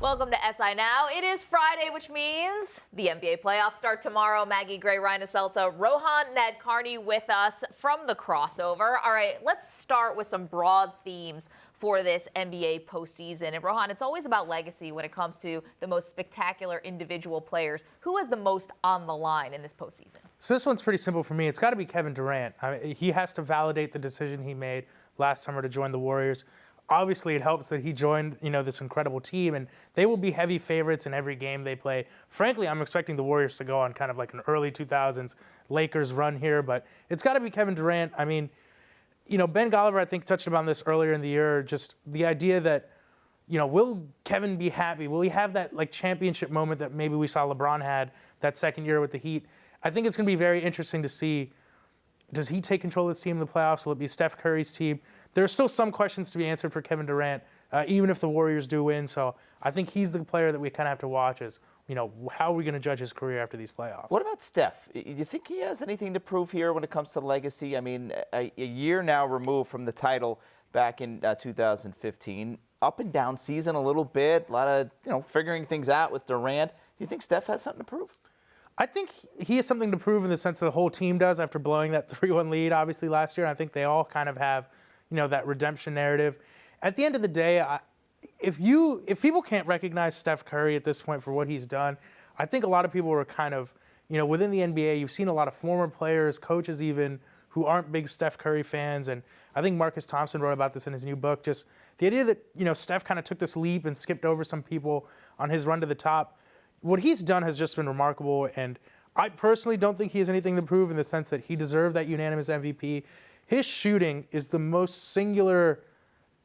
Welcome to SI Now. It is Friday, which means the NBA playoffs start tomorrow. Maggie Gray, Ryan Aselta, Rohan Nadkarni with us from the crossover. All right, let's start with some broad themes for this NBA postseason. And Rohan, it's always about legacy when it comes to the most spectacular individual players. Who has the most on the line in this postseason? So this one's pretty simple for me. It's got to be Kevin Durant. I mean, he has to validate the decision he made last summer to join the Warriors. Obviously, it helps that he joined, this incredible team, and they will be heavy favorites in every game they play. Frankly, I'm expecting the Warriors to go on kind of like an early 2000s Lakers run here, but it's got to be Kevin Durant. I mean, Ben Golliver, I think, touched upon this earlier in the year, just the idea that, will Kevin be happy? Will he have that, championship moment that maybe we saw LeBron had that second year with the Heat? I think it's going to be very interesting to see, does he take control of this team in the playoffs? Will it be Steph Curry's team? There are still some questions to be answered for Kevin Durant, even if the Warriors do win. So I think he's the player that we kind of have to watch is, how are we going to judge his career after these playoffs? What about Steph? Do you think he has anything to prove here when it comes to legacy? I mean, a year now removed from the title back in 2015. Up and down season a little bit. A lot of, figuring things out with Durant. Do you think Steph has something to prove? I think he has something to prove in the sense that the whole team does after blowing that 3-1 lead, obviously, last year. I think they all kind of have, that redemption narrative. At the end of the day, if people can't recognize Steph Curry at this point for what he's done, I think a lot of people are kind of, within the NBA, you've seen a lot of former players, coaches even, who aren't big Steph Curry fans. And I think Marcus Thompson wrote about this in his new book, just the idea that, Steph kind of took this leap and skipped over some people on his run to the top. What he's done has just been remarkable, and I personally don't think he has anything to prove in the sense that he deserved that unanimous MVP. His shooting is the most singular,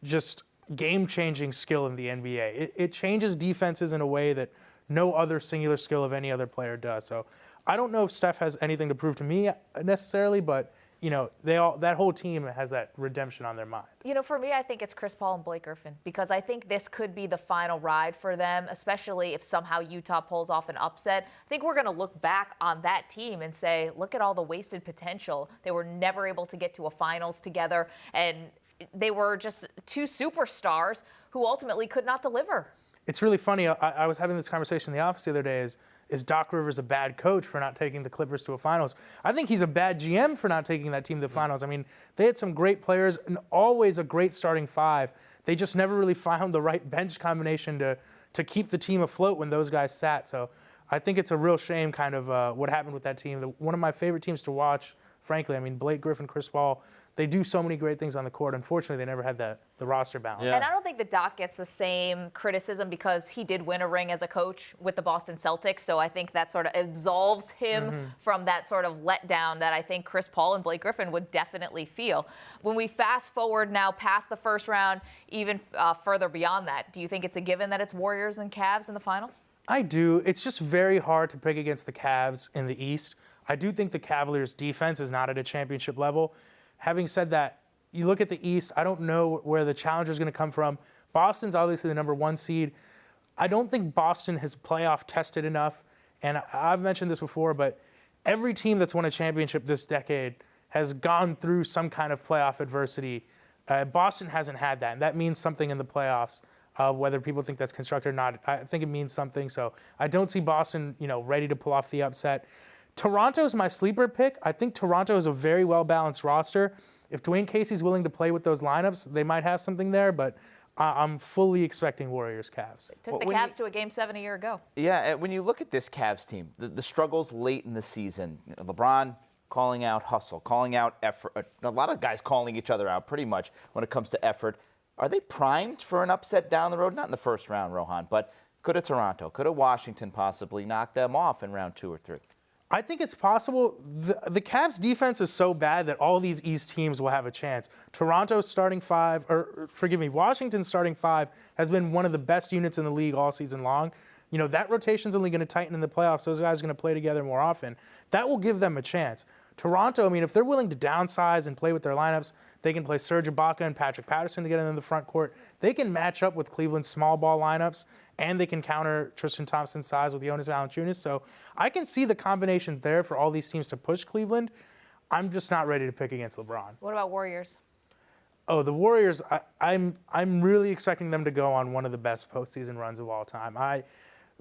just game-changing skill in the NBA. It changes defenses in a way that no other singular skill of any other player does. So I don't know if Steph has anything to prove to me necessarily, but that whole team has that redemption on their mind. For me, I think it's Chris Paul and Blake Griffin, because I think this could be the final ride for them, especially if somehow Utah pulls off an upset. I think we're going to look back on that team and say, look at all the wasted potential. They were never able to get to a finals together, and they were just two superstars who ultimately could not deliver. It's really funny. I was having this conversation in the office the other day. Is Doc Rivers a bad coach for not taking the Clippers to a finals? I think he's a bad GM for not taking that team to the finals. I mean, they had some great players and always a great starting five. They just never really found the right bench combination to keep the team afloat when those guys sat. So I think it's a real shame kind of what happened with that team. One of my favorite teams to watch, frankly. I mean, Blake Griffin, Chris Paul, they do so many great things on the court. Unfortunately, they never had the roster balance. Yeah. And I don't think that Doc gets the same criticism because he did win a ring as a coach with the Boston Celtics. So I think that sort of absolves him from that sort of letdown that I think Chris Paul and Blake Griffin would definitely feel. When we fast forward now past the first round, even further beyond that, do you think it's a given that it's Warriors and Cavs in the finals? I do. It's just very hard to pick against the Cavs in the East. I do think the Cavaliers' defense is not at a championship level. Having said that, you look at the East, I don't know where the challenger is going to come from. Boston's obviously the number one seed. I don't think Boston has playoff tested enough. And I've mentioned this before, but every team that's won a championship this decade has gone through some kind of playoff adversity. Boston hasn't had that, and that means something in the playoffs. Whether people think that's constructed or not, I think it means something. So I don't see Boston, ready to pull off the upset. Toronto's my sleeper pick. I think Toronto is a very well-balanced roster. If Dwayne Casey's willing to play with those lineups, they might have something there, but I'm fully expecting Warriors-Cavs. Took the Cavs to a Game 7 a year ago. Yeah, when you look at this Cavs team, the struggles late in the season, LeBron calling out hustle, calling out effort, a lot of guys calling each other out pretty much when it comes to effort. Are they primed for an upset down the road? Not in the first round, Rohan, but could a Toronto, could a Washington possibly knock them off in round 2 or 3? I think it's possible. The Cavs' defense is so bad that all these East teams will have a chance. Toronto's starting five, Washington's starting five has been one of the best units in the league all season long. That rotation's only going to tighten in the playoffs. Those guys are going to play together more often. That will give them a chance. Toronto, if they're willing to downsize and play with their lineups, they can play Serge Ibaka and Patrick Patterson together in the front court. They can match up with Cleveland's small ball lineups, and they can counter Tristan Thompson's size with Jonas Valanciunas. So I can see the combination there for all these teams to push Cleveland. I'm just not ready to pick against LeBron. What about Warriors? Oh, the Warriors, I'm really expecting them to go on one of the best postseason runs of all time.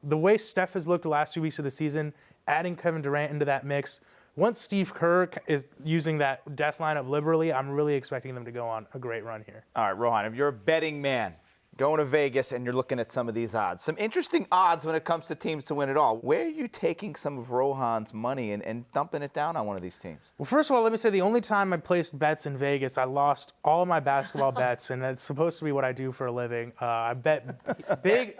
The way Steph has looked the last 2 weeks of the season, adding Kevin Durant into that mix, once Steve Kerr is using that death lineup liberally, I'm really expecting them to go on a great run here. All right, Rohan, if you're a betting man, going to Vegas and you're looking at some of these odds. Some interesting odds when it comes to teams to win it all. Where are you taking some of Rohan's money and dumping it down on one of these teams? Well, first of all, let me say the only time I placed bets in Vegas, I lost all of my basketball bets, and that's supposed to be what I do for a living. I bet big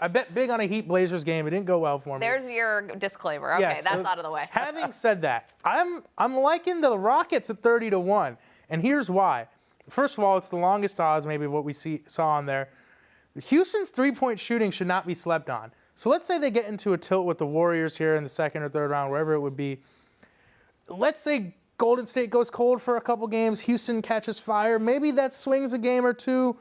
on a Heat Blazers game. It didn't go well for me. There's your disclaimer. Okay, Yes, that's out of the way. Having said that, I'm liking the Rockets at 30-1, and here's why. First of all, it's the longest odds maybe what we saw on there. Houston's three-point shooting should not be slept on. So let's say they get into a tilt with the Warriors here in the second or third round, wherever it would be. Let's say Golden State goes cold for a couple games, Houston catches fire. Maybe that swings a game or two.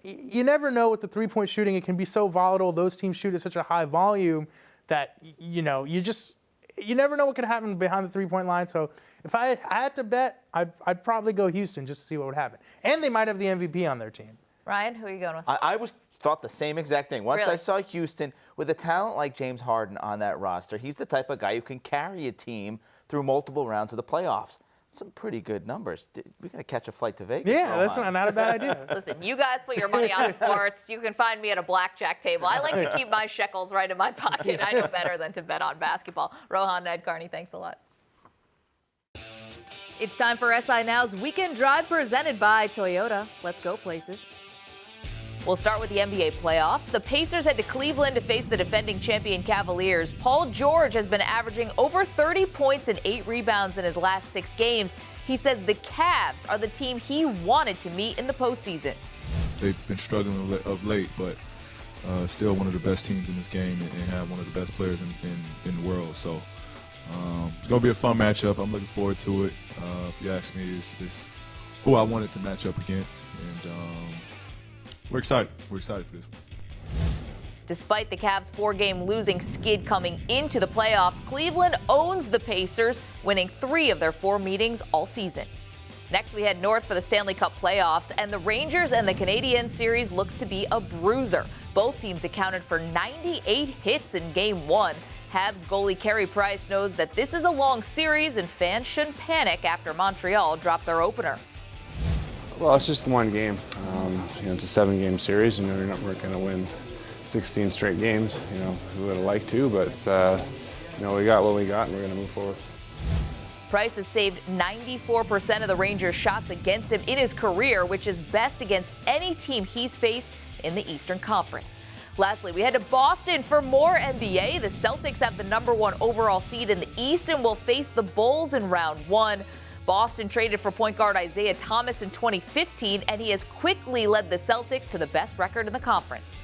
You never know with the three-point shooting. It can be so volatile. Those teams shoot at such a high volume that, you never know what can happen behind the three-point line. So if I had to bet, I'd probably go Houston just to see what would happen. And they might have the MVP on their team. Ryan, who are you going with? I thought the same exact thing. Once Really? I saw Houston with a talent like James Harden on that roster, he's the type of guy who can carry a team through multiple rounds of the playoffs. Some pretty good numbers. We're going to catch a flight to Vegas. Yeah, that's not a bad idea. Listen, you guys put your money on sports. You can find me at a blackjack table. I like to keep my shekels right in my pocket. I know better than to bet on basketball. Rohan Nadkarni, thanks a lot. It's time for SI Now's Weekend Drive presented by Toyota. Let's go places. We'll start with the NBA playoffs. The Pacers head to Cleveland to face the defending champion Cavaliers. Paul George has been averaging over 30 points and 8 rebounds in his last 6 games. He says the Cavs are the team he wanted to meet in the postseason. They've been struggling of late, but still one of the best teams in this game and have one of the best players in the world. So it's going to be a fun matchup. I'm looking forward to it. If you ask me, it's who I wanted to match up against. And we're excited. We're excited for this one. Despite the Cavs' 4-game losing skid coming into the playoffs, Cleveland owns the Pacers, winning 3 of their 4 meetings all season. Next, we head north for the Stanley Cup playoffs, and the Rangers and the Canadiens series looks to be a bruiser. Both teams accounted for 98 hits in Game 1. Habs goalie Carey Price knows that this is a long series, and fans shouldn't panic after Montreal dropped their opener. Well, it's just one game. It's a 7-game series. You're not going to win 16 straight games. We would have liked to, but we got what we got, and we're going to move forward. Price has saved 94% of the Rangers' shots against him in his career, which is best against any team he's faced in the Eastern Conference. Lastly, we head to Boston for more NBA. The Celtics have the #1 overall seed in the East and will face the Bulls in round 1. Boston traded for point guard Isaiah Thomas in 2015, and he has quickly led the Celtics to the best record in the conference.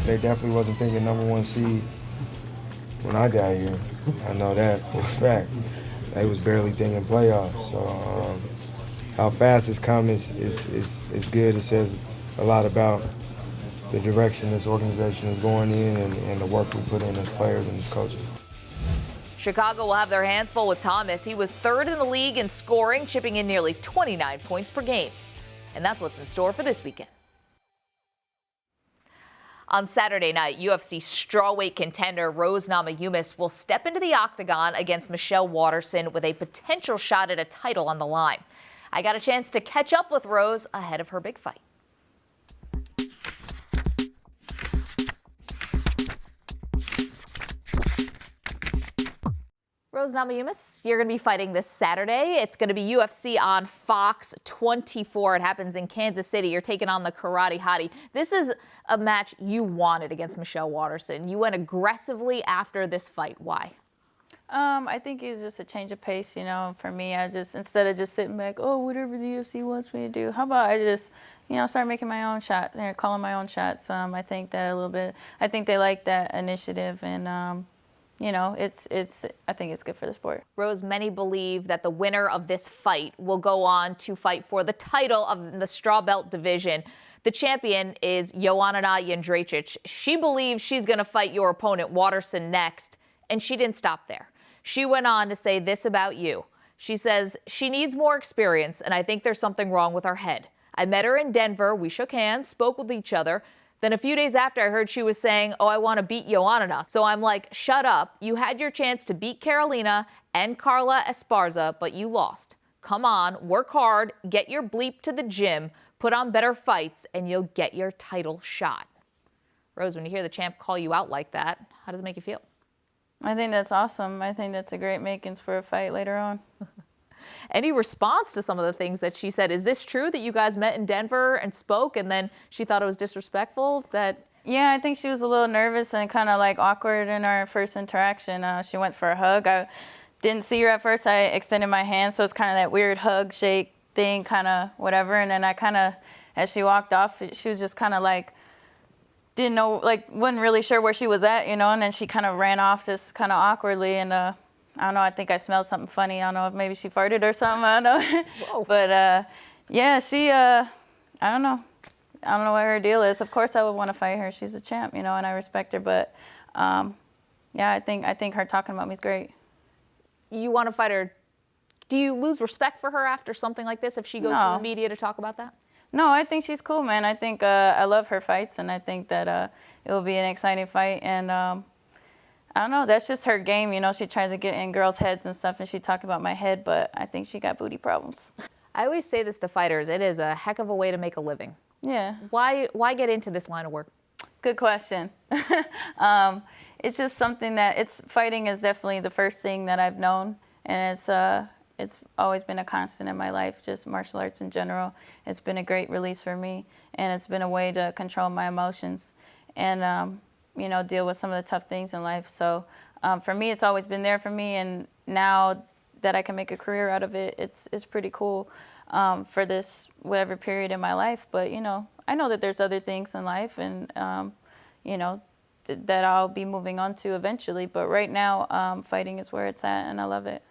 They definitely wasn't thinking #1 seed when I got here. I know that for a fact. They was barely thinking playoffs. So how fast it's come is good. It says a lot about the direction this organization is going in and the work we put in as players and as coaches. Chicago will have their hands full with Thomas. He was 3rd in the league in scoring, chipping in nearly 29 points per game. And that's what's in store for this weekend. On Saturday night, UFC strawweight contender Rose Namajunas will step into the octagon against Michelle Waterson with a potential shot at a title on the line. I got a chance to catch up with Rose ahead of her big fight. Rose Namajunas, you're going to be fighting this Saturday. It's going to be UFC on Fox 24. It happens in Kansas City. You're taking on the Karate Hottie. This is a match you wanted against Michelle Waterson. You went aggressively after this fight. Why? I think it's just a change of pace, for me. Instead of just sitting back, whatever the UFC wants me to do, how about I just, start making my own shot, calling my own shots. I think that a little bit, I think they like that initiative, and I think it's good for the sport. Rose, many believe that the winner of this fight will go on to fight for the title of the straw belt division. The champion is Joanna Jędrzejczyk. She believes she's going to fight your opponent, Waterson, next, and she didn't stop there. She went on to say this about you. She says, she needs more experience, and I think there's something wrong with her head. I met her in Denver. We shook hands, spoke with each other. Then a few days after, I heard she was saying, oh, I want to beat Joanna. So I'm like, shut up. You had your chance to beat Carolina and Carla Esparza, but you lost. Come on, work hard, get your bleep to the gym, put on better fights, and you'll get your title shot. Rose, when you hear the champ call you out like that, how does it make you feel? I think that's awesome. I think that's a great makings for a fight later on. Any response to some of the things that she said? Is this true that you guys met in Denver and spoke and then she thought it was disrespectful? Yeah, I think she was a little nervous and kind of like awkward in our first interaction. She went for a hug. I didn't see her at first. I extended my hand, so it's kind of that weird hug shake thing, kind of whatever. And then I kind of, as she walked off, she was just kind of like, didn't know, like wasn't really sure where she was at, you know, and then she kind of ran off just kind of awkwardly. And I don't know, I think I smelled something funny. I don't know if maybe she farted or something, I don't know. But yeah, she, I don't know. I don't know what her deal is. Of course I would want to fight her. She's a champ, you know, and I respect her. But yeah, I think her talking about me is great. You want to fight her. Do you lose respect for her after something like this if she goes to the media to talk about that? No, I think she's cool, man. I think I love her fights, and I think that it will be an exciting fight. And I don't know, that's just her game. You know, she tries to get in girls' heads and stuff, and she talk about my head, but I think she got booty problems. I always say this to fighters. It is a heck of a way to make a living. Yeah. Why get into this line of work? Good question. It's just something that fighting is definitely the first thing that I've known, and it's always been a constant in my life, just martial arts in general. It's been a great release for me, and it's been a way to control my emotions and, you know, deal with some of the tough things in life. So for me, it's always been there for me, and now that I can make a career out of it, it's pretty cool for this whatever period in my life. But, you know, I know that there's other things in life, and, you know, that I'll be moving on to eventually. But right now, fighting is where it's at, and I love it.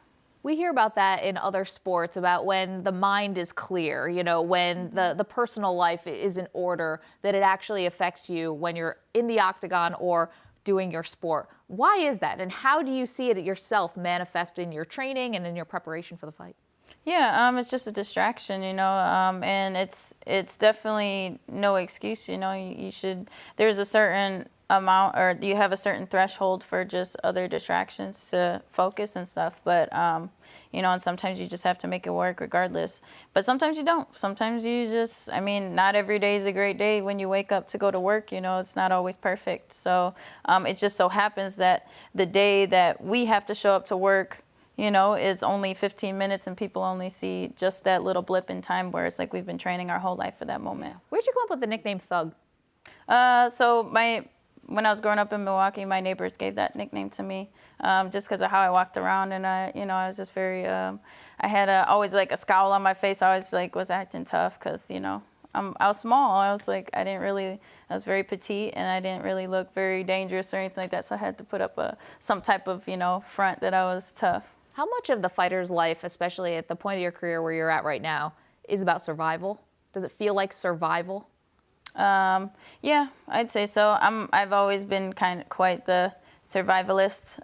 We hear about that in other sports, about when the mind is clear, you know, when the personal life is in order, that it actually affects you when you're in the octagon or doing your sport. Why is that? And how do you see it yourself manifest in your training and in your preparation for the fight? Yeah, it's just a distraction, you know, and it's definitely no excuse, you know. You should, there's a certain amount, or you have a certain threshold for just other distractions to focus and stuff, but you know, and sometimes you just have to make it work regardless, but sometimes you don't. Sometimes you just, I mean, not every day is a great day when you wake up to go to work, you know. It's not always perfect. So it just so happens that the day that we have to show up to work, you know, is only 15 minutes, and people only see just that little blip in time, where it's like we've been training our whole life for that moment. Where'd you come up with the nickname Thug? So when I was growing up in Milwaukee, my neighbors gave that nickname to me, just because of how I walked around, and I was just very, I had always like a scowl on my face. I always like was acting tough, because, you know, I was small. I was like, I was very petite, and I didn't really look very dangerous or anything like that. So I had to put up some type of, you know, front that I was tough. How much of the fighter's life, especially at the point of your career where you're at right now, is about survival? Does it feel like survival? Yeah, I'd say so. I've always been quite the survivalist,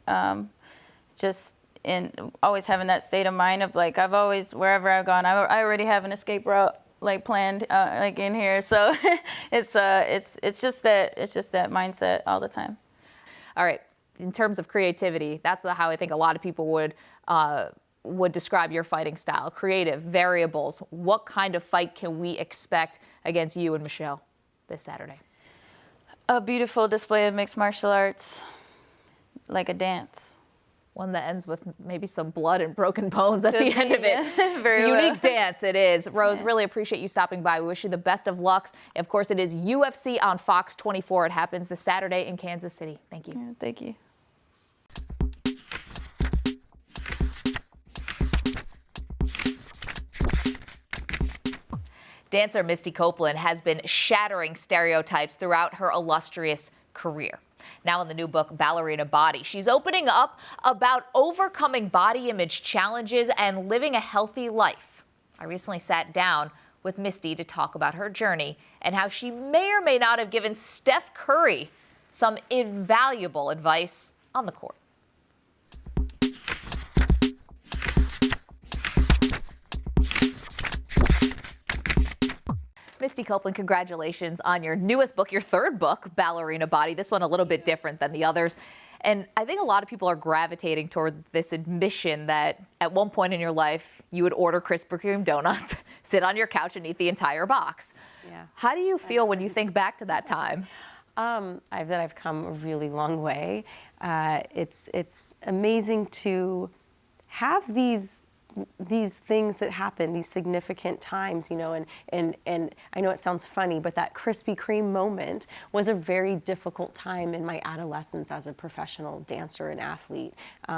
just in always having that state of mind of like, I've always, wherever I've gone, I already have an escape route like planned, like in here. So it's just that mindset all the time. All right. In terms of creativity, that's how I think a lot of people would describe your fighting style. Creative, variables. What kind of fight can we expect against you and Michelle this Saturday? A beautiful display of mixed martial arts, like a dance. One that ends with maybe some blood and broken bones at the end of it. Very it's a unique dance, it is. Rose, really appreciate you stopping by. We wish you the best of lucks. Of course, it is UFC on Fox 24. It happens this Saturday in Kansas City. Thank you. Yeah, thank you. Dancer Misty Copeland has been shattering stereotypes throughout her illustrious career. Now in the new book, Ballerina Body, she's opening up about overcoming body image challenges and living a healthy life. I recently sat down with Misty to talk about her journey and how she may or may not have given Steph Curry some invaluable advice on the court. Misty Copeland, congratulations on your newest book, your third book, Ballerina Body. This one a little bit different than the others. And I think a lot of people are gravitating toward this admission that at one point in your life, you would order Krispy Kreme donuts, sit on your couch and eat the entire box. Yeah. How do you feel when you think back to that time? I've come a really long way. It's amazing to have these things that happen, these significant times, you know, and I know it sounds funny, but that Krispy Kreme moment was a very difficult time in my adolescence as a professional dancer and athlete,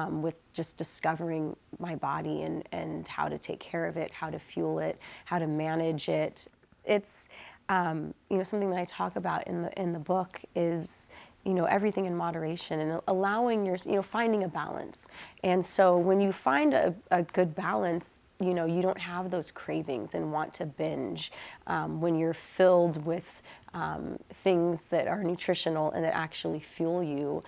with just discovering my body and how to take care of it, how to fuel it, how to manage it. It's, you know, something that I talk about in the book is, you know, everything in moderation and allowing finding a balance. And so when you find a good balance, you know, you don't have those cravings and want to binge. When you're filled with things that are nutritional and that actually fuel you,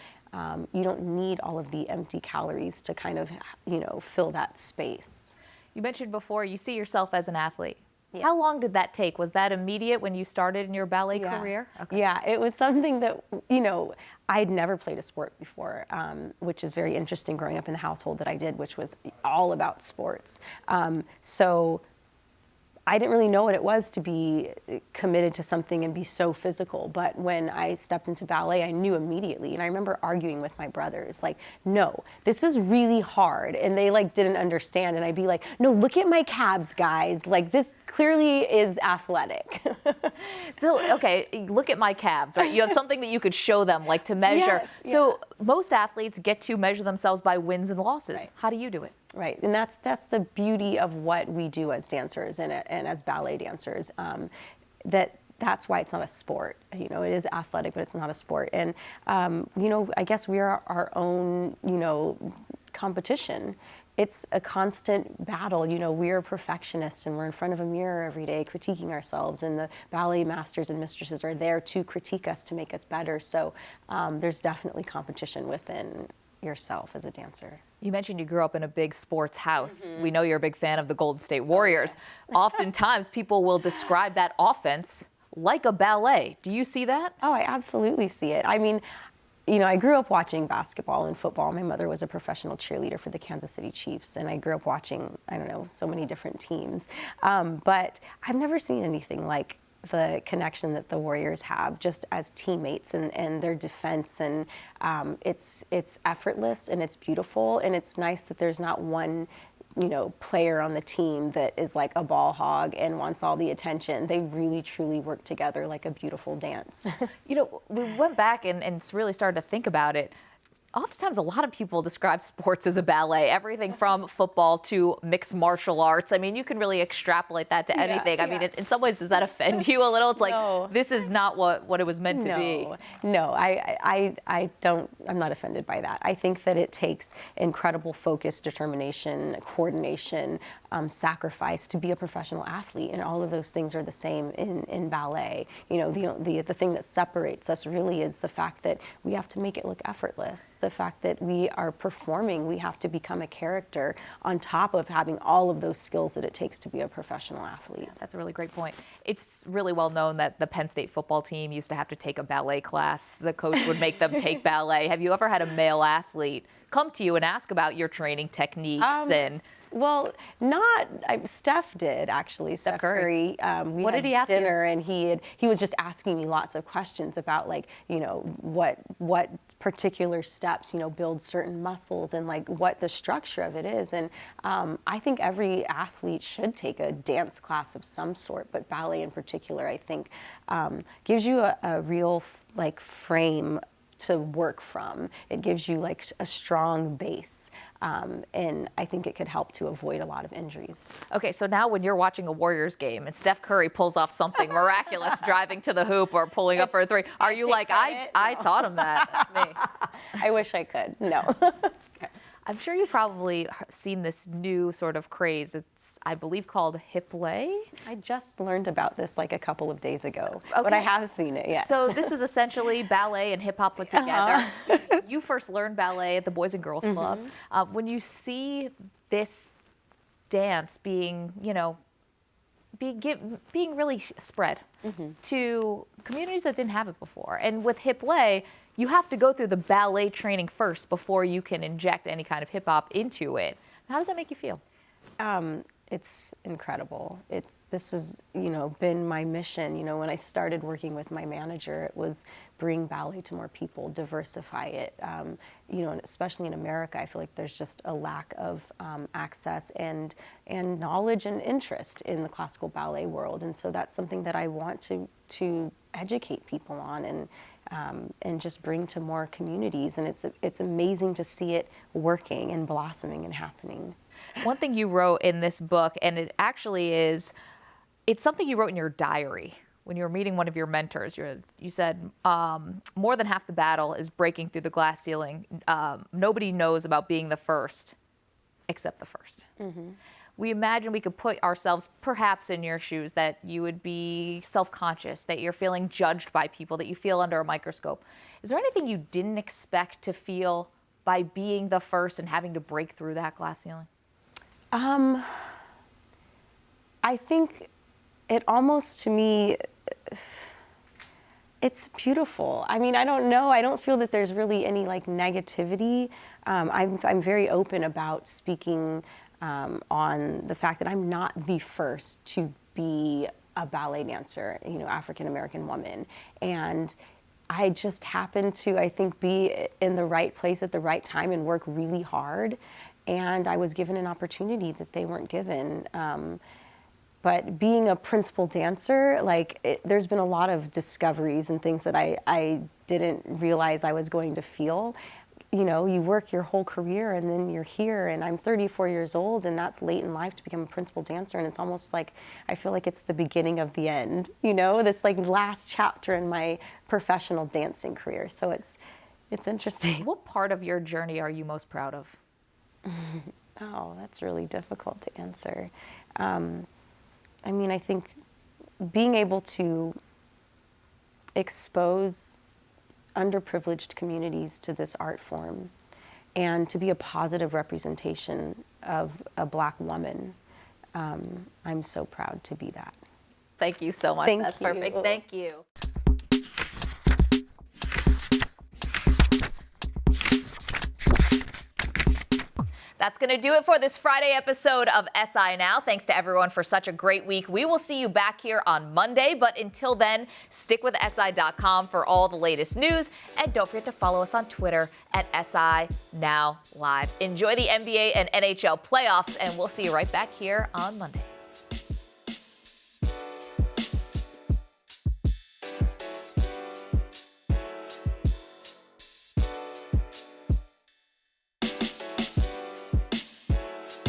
you don't need all of the empty calories to kind of, you know, fill that space. You mentioned before you see yourself as an athlete. Yeah. How long did that take? Was that immediate when you started in your ballet career? Okay. Yeah, it was something that, you know, I'd never played a sport before, which is very interesting growing up in the household that I did, which was all about sports. So I didn't really know what it was to be committed to something and be so physical. But when I stepped into ballet, I knew immediately. And I remember arguing with my brothers, like, no, this is really hard. And they like didn't understand. And I'd be like, no, look at my calves, guys. Like, this clearly is athletic. So, okay, look at my calves, right? You have something that you could show them, like to measure. Yes, so most athletes get to measure themselves by wins and losses. Right. How do you do it? Right, and that's the beauty of what we do as dancers and as ballet dancers. That's why it's not a sport. You know, it is athletic, but it's not a sport. And you know, I guess we are our own, you know, competition. It's a constant battle. You know, we're perfectionists and we're in front of a mirror every day critiquing ourselves, and the ballet masters and mistresses are there to critique us, to make us better. So there's definitely competition within yourself as a dancer. You mentioned you grew up in a big sports house. We know you're a big fan of the Golden State Warriors. Oftentimes people will describe that offense like a ballet. Do you see that? Oh, I absolutely see it. I mean, you know, I grew up watching basketball and football. My mother was a professional cheerleader for the Kansas City Chiefs, and I grew up watching, I don't know, so many different teams. But I've never seen anything like the connection that the Warriors have just as teammates and their defense. And it's effortless and it's beautiful. And it's nice that there's not one, you know, player on the team that is like a ball hog and wants all the attention. They really, truly work together like a beautiful dance. You know, we went back and really started to think about it. Oftentimes, a lot of people describe sports as a ballet, everything from football to mixed martial arts. I mean, you can really extrapolate that to anything. I mean, in some ways, does that offend you a little? It's like, this is not what it was meant to be. No, I don't, I'm not offended by that. I think that it takes incredible focus, determination, coordination, sacrifice to be a professional athlete, and all of those things are the same in ballet. You know, the thing that separates us really is the fact that we have to make it look effortless. The fact that we are performing, we have to become a character on top of having all of those skills that it takes to be a professional athlete. Yeah, that's a really great point. It's really well known that the Penn State football team used to have to take a ballet class. The coach would make them take ballet. Have you ever had a male athlete come to you and ask about your training techniques Well, Steph did actually. Steph Curry. What did he ask you? Dinner, and he was just asking me lots of questions about, like, you know, what particular steps, you know, build certain muscles and like what the structure of it is. And I think every athlete should take a dance class of some sort, but ballet in particular, I think, gives you a real like frame to work from. It gives you like a strong base. And I think it could help to avoid a lot of injuries. Okay, so now when you're watching a Warriors game and Steph Curry pulls off something miraculous, driving to the hoop or pulling up for a three, are you like, I taught him that? That's me. I wish I could. No. I'm sure you've probably seen this new sort of craze. It's, I believe, called hip lay. I just learned about this like a couple of days ago, but I have seen it, yes. So this is essentially ballet and hip hop put together. You first learned ballet at the Boys and Girls Club. When you see this dance being, you know, being really spread to communities that didn't have it before. And with hip lay, you have to go through the ballet training first before you can inject any kind of hip hop into it. How does that make you feel? It's incredible. This has, been my mission. When I started working with my manager, it was bring ballet to more people, diversify it. And especially in America, I feel like there's just a lack of access and knowledge and interest in the classical ballet world. And so that's something that I want to educate people on and just bring to more communities. And it's amazing to see it working and blossoming and happening. One thing you wrote in this book, and it actually is, it's something you wrote in your diary when you were meeting one of your mentors. You said, more than half the battle is breaking through the glass ceiling. Nobody knows about being the first except the first. We imagine we could put ourselves perhaps in your shoes, that you would be self-conscious, that you're feeling judged by people, that you feel under a microscope. Is there anything you didn't expect to feel by being the first and having to break through that glass ceiling? I think it almost, to me, it's beautiful. I mean, I don't know. I don't feel that there's really any negativity. I'm very open about speaking on the fact that I'm not the first to be a ballet dancer, African American woman. And I just happened to, I think, be in the right place at the right time and work really hard. And I was given an opportunity that they weren't given. But being a principal dancer, there's been a lot of discoveries and things that I didn't realize I was going to feel. You work your whole career and then you're here, and I'm 34 years old, and that's late in life to become a principal dancer. And it's almost like I feel like it's the beginning of the end, this last chapter in my professional dancing career. So it's interesting. What part of your journey are you most proud of? Oh, that's really difficult to answer. I think being able to expose underprivileged communities to this art form and to be a positive representation of a Black woman, I'm so proud to be that. Thank you so much. Thank That's you. perfect. Thank you. That's going to do it for this Friday episode of SI Now. Thanks to everyone for such a great week. We will see you back here on Monday, but until then, stick with SI.com for all the latest news, and don't forget to follow us on Twitter at SI Now Live. Enjoy the NBA and NHL playoffs, and we'll see you right back here on Monday.